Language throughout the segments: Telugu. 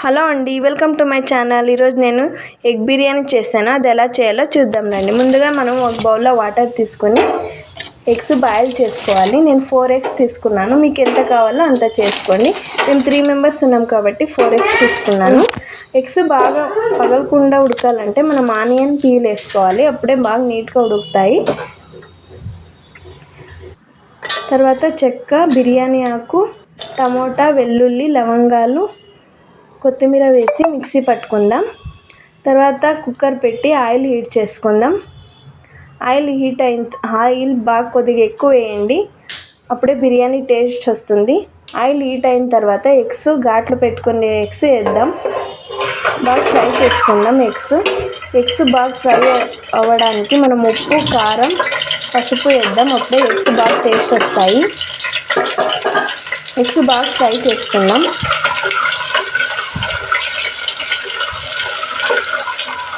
హలో అండి, వెల్కమ్ టు మై ఛానల్. ఈరోజు నేను ఎగ్ బిర్యానీ చేస్తాను. అది ఎలా చేయాలో చూద్దాం రండి. ముందుగా మనం ఒక బౌల్లో వాటర్ తీసుకొని ఎగ్స్ బాయిల్ చేసుకోవాలి. నేను 4 ఎగ్స్ తీసుకున్నాను. మీకు ఎంత కావాలో అంత చేసుకోండి. మేము 3 మెంబర్స్ ఉన్నాం కాబట్టి 4 ఎగ్స్ తీసుకున్నాను. ఎగ్స్ బాగా పగలకుండా ఉడకాలంటే మనం ఆనియన్ పీల్ వేసుకోవాలి. అప్పుడే బాగా నీట్గా ఉడుకుతాయి. తర్వాత చెక్క, బిర్యానీ ఆకు, టమోటా, వెల్లుల్లి, లవంగాలు, కొత్తిమీర వేసి మిక్సీ పట్టుకుందాం. తర్వాత కుక్కర్ పెట్టి ఆయిల్ హీట్ చేసుకుందాం. ఆయిల్ బాగా కొద్దిగా ఎక్కువ వేయండి, అప్పుడే బిర్యానీ టేస్ట్ వస్తుంది. ఆయిల్ హీట్ అయిన తర్వాత ఎగ్స్ ఘాట్లు పెట్టుకునే ఎగ్స్ వేద్దాం. బాగా ఫ్రై చేసుకుందాం. ఎగ్స్ బాగా ఫ్రై అవ్వడానికి మనం ఉప్పు, కారం, పసుపు వేద్దాం. అప్పుడే ఎగ్స్ బాగా టేస్ట్ వస్తాయి. ఎగ్స్ బాగా ఫ్రై చేసుకుందాం.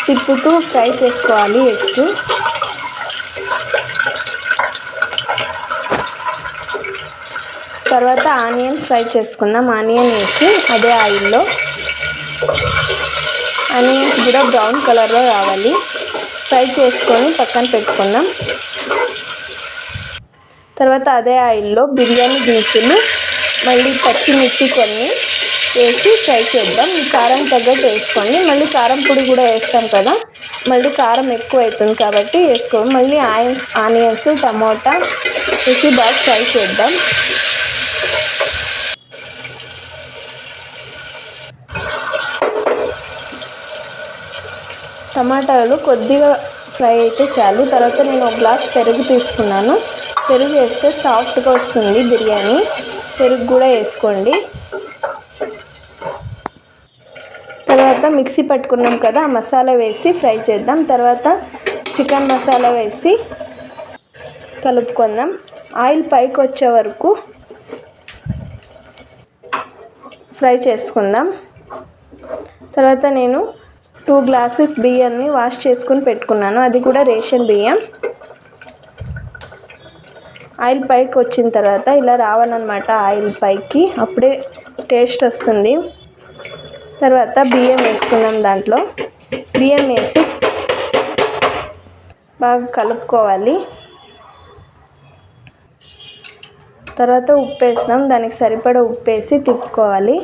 తిప్పుతూ ఫ్రై చేసుకోవాలి ఎగ్స్. తర్వాత ఆనియన్ ఫ్రై చేసుకుందాం. ఆనియన్ వేసి అదే ఆయిల్లో ఆనియన్స్ కూడా బ్రౌన్ కలర్లో రావాలి. ఫ్రై చేసుకొని పక్కన పెట్టుకుందాం. తర్వాత అదే ఆయిల్లో బిర్యానీ దినుసులు, మళ్ళీ పచ్చిమిర్చి కొన్ని వేసి ఫ్రై చేద్దాం. ఈ కారం తగ్గట్టు వేసుకోండి. మళ్ళీ కారం పొడి కూడా వేస్తాం కదా, మళ్ళీ కారం ఎక్కువ అవుతుంది కాబట్టి వేసుకోండి. మళ్ళీ ఆనియన్స్, టమోటా వేసి బాగా ఫ్రై చేద్దాం. టమాటాలు కొద్దిగా ఫ్రై అయితే చాలు. తర్వాత నేను ఒక గ్లాస్ పెరుగు తీసుకున్నాను. పెరుగు వేస్తే సాఫ్ట్గా వస్తుంది బిర్యానీ. పెరుగు కూడా వేసుకోండి. తర్వాత మిక్సీ పట్టుకున్నాం కదా, ఆ మసాలా వేసి ఫ్రై చేద్దాం. తర్వాత చికెన్ మసాలా వేసి కలుపుకుందాం. ఆయిల్ పైకి వచ్చే వరకు ఫ్రై చేసుకుందాం. తర్వాత నేను 2 గ్లాసెస్ బియ్యాన్ని వాష్ చేసుకుని పెట్టుకున్నాను. అది కూడా రేషన్ బియ్యం. ఆయిల్ పైకి వచ్చిన తర్వాత ఇలా రావాలన్నమాట. ఆయిల్ పైకి అప్పుడే టేస్ట్ వస్తుంది. తర్వాత బియ్యం వేసుకున్నాం. దాంట్లో బియ్యం వేసి బాగా కలుపుకోవాలి. తర్వాత ఉప్పు వేసినాం. దానికి సరిపడా ఉప్పు వేసి తిప్పుకోవాలి.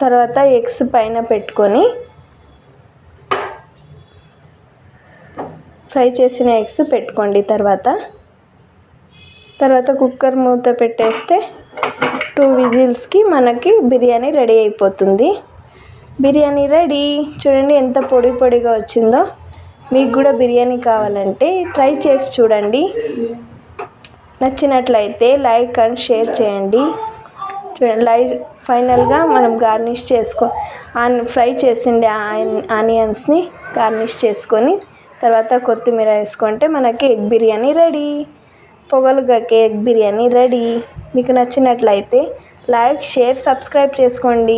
తర్వాత ఎగ్స్ పైన పెట్టుకొని ఫ్రై చేసిన ఎగ్స్ పెట్టుకోండి. తర్వాత కుక్కర్ మూత పెట్టేస్తే 2 విజిల్స్కి మనకి బిర్యానీ రెడీ అయిపోతుంది. బిర్యానీ రెడీ. చూడండి ఎంత పొడిగా వచ్చిందో. మీకు కూడా బిర్యానీ కావాలంటే ట్రై చేసి చూడండి. నచ్చినట్లయితే లైక్ అండ్ షేర్ చేయండి. చూడండి, ఫైనల్గా మనం గార్నిష్ ఫ్రై చేసిండే ఆనియన్స్ని గార్నిష్ చేసుకొని తర్వాత కొత్తిమీర వేసుకుంటే మనకి ఎగ్ బిర్యానీ రెడీ. పొగలుగా ఎగ్ బిర్యానీ రెడీ. మీకు నచ్చినట్లయితే లైక్, షేర్, సబ్స్క్రైబ్ చేసుకోండి.